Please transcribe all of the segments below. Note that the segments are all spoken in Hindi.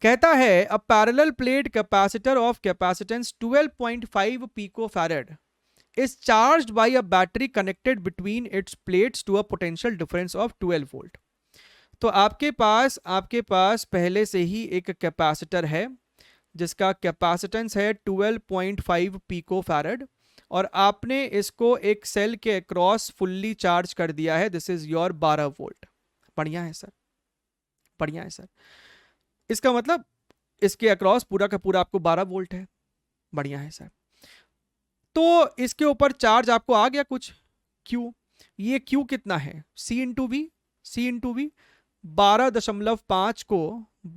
कहता है a parallel plate capacitor of capacitance 12.5 picofarad is charged by a battery connected between its plates to a potential difference of 12 volt. तो आपके पास पहले से ही एक कैपेसिटर है जिसका कैपेसिटेंस है 12.5 पिको फैरेड, और आपने इसको एक सेल के अक्रॉस फुल्ली चार्ज कर दिया है. This is your 12 volt. बढ़िया है सर, बढ़िया है सर. इसका मतलब इसके अक्रॉस पूरा का पूरा आपको 12 वोल्ट है. बढ़िया है सर. तो इसके ऊपर चार्ज आपको आ गया कुछ Q. ये Q कितना है? C into V. C into V 12.5 को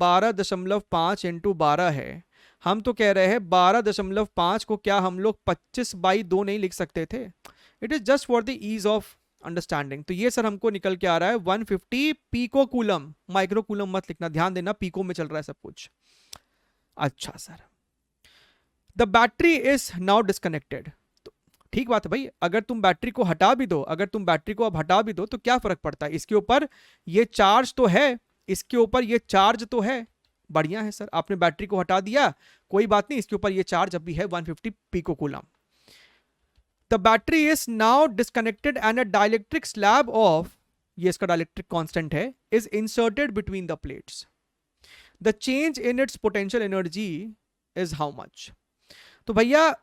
12.5 इंटू 12 है. हम तो कह रहे हैं 12.5 को क्या हम लोग 25/2 नहीं लिख सकते थे? It is just for the ease of understanding. तो ये सर हमको निकल के आ रहा है 150 पीको कूलम. माइक्रो कूलम मत लिखना, ध्यान देना पीको में चल रहा है सब कुछ. अच्छा sir. The battery is now disconnected. ठीक बात है भाई. अगर तुम बैटरी को हटा भी दो, अगर तुम बैटरी को अब हटा भी दो तो क्या फर्क पड़ता है? इसके ऊपर ये चार्ज तो है, इसके ऊपर ये चार्ज तो है. बढ़िया है सर. आपने बैटरी को हटा दिया, कोई बात नहीं, इसके ऊपर ये चार्ज अभी है 150 pico coulomb. The battery is now disconnected and a dielectric slab of, ये इसका डाइलेक्ट्रिक कांस्टेंट है, is inserted between the plates. The change in its potential energy is how much? तो भैया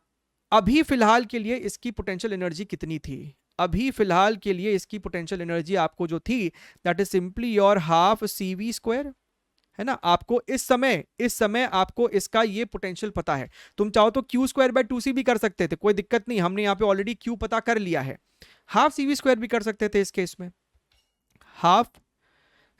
अभी फिलहाल के लिए इसकी पोटेंशियल एनर्जी कितनी थी? अभी फिलहाल के लिए इसकी पोटेंशियल एनर्जी आपको जो थी that is simply your half CV square, है ना. आपको इस समय आपको इसका ये पोटेंशियल पता है. तुम चाहो तो Q स्क्वायर बाय 2C भी कर सकते थे, कोई दिक्कत नहीं. हमने यहाँ पे ऑलरेडी Q पता कर लिया है. हाफ CV स्क्वायर भी कर सकते थे इस केस में. हाफ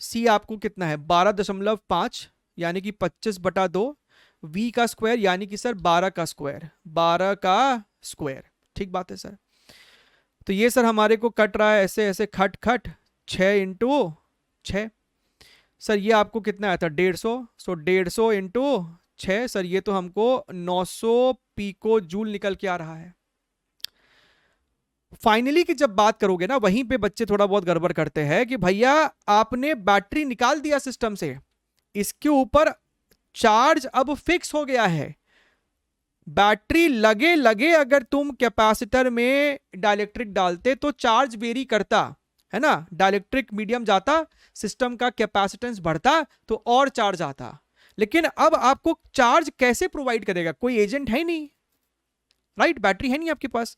C आपको कितना है? 12.5 यानी कि 25/2. V का स्क्वायर यानी कि सर 12 का स्क्वायर, 12 का स्क्वायर. ठीक बात है सर. तो ये सर हमारे को कट रहा है ऐसे ऐसे खट खट 6 इंटू 6. सर ये आपको कितना आया था? 150. सो 150 इंटू 6 सर ये तो हमको 900 पीको जूल निकल के आ रहा है. फाइनली की जब बात करोगे ना, वहीं पे बच्चे थोड़ा बहुत गड़बड़ करते हैं कि भैया आपने बैटरी निकाल दिया सिस्टम से, इसके ऊपर चार्ज अब फिक्स हो गया है. बैटरी लगे लगे अगर तुम कैपेसिटर में डाइलेक्ट्रिक डालते तो चार्ज वेरी करता, है ना. डाइलेक्ट्रिक मीडियम जाता, सिस्टम का कैपेसिटेंस बढ़ता तो और चार्ज आता. लेकिन अब आपको चार्ज कैसे प्रोवाइड करेगा? कोई एजेंट है नहीं, राइट. बैटरी है नहीं आपके पास.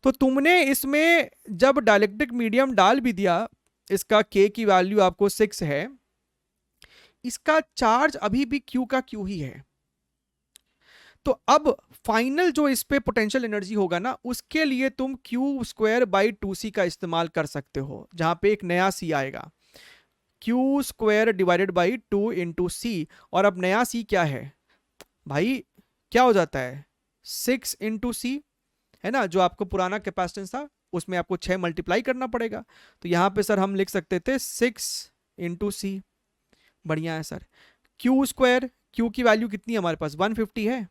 तो तुमने इसमें जब डाइलेक्ट्रिक मीडियम डाल भी दिया, इसका K की वैल्यू आपको 6 है, इसका चार्ज अभी भी Q का Q ही है. तो अब फाइनल जो इस पे पोटेंशियल एनर्जी होगा ना, उसके लिए तुम Q स्क्वायर बाई 2C का इस्तेमाल कर सकते हो, जहां पे एक नया C आएगा. Q square divided by 2 into C. और अब नया C क्या है भाई? क्या हो जाता है? 6 इंटू C, है ना. जो आपको पुराना कैपेसिटेंस था उसमें आपको 6 मल्टीप्लाई करना पड़ेगा. तो यहां पे सर हम लिख सकते थे 6 इंटू C. बढ़िया है सर. Q स्क्वायर, Q की वैल्यू कितनी है हमारे पास? 150 है.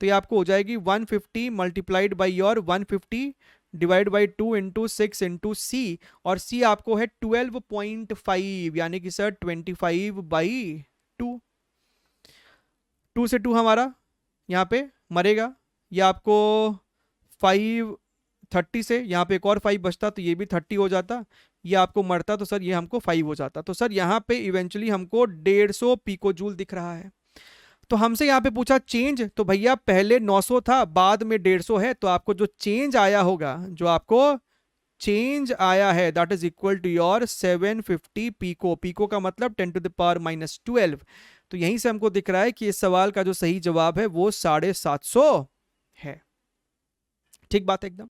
तो ये आपको हो जाएगी 150 multiplied by your 150 divide by 2 into 6 into C. और C आपको है 12.5 यानी कि सर 25/2. 2 से 2 हमारा यहाँ पे मरेगा. ये आपको 530 से यहाँ पे एक और 5 बचता तो ये भी 30 हो जाता. ये आपको मरता तो सर ये हमको 5 हो जाता. तो सर यहाँ पे इवेंचुअली हमको 150 पिको जूल दिख रहा है. तो हमसे यहाँ पे पूछा चेंज, तो भैया पहले 900 था, बाद में 150 है. तो आपको जो चेंज आया होगा, जो आपको चेंज आया है, that is equal to your 750 pico. Pico का मतलब 10 टू द पावर -12. तो यहीं से हमको दिख रहा है कि इस सवाल का जो सही जवाब है वो 750 है. ठीक बात है एकदम.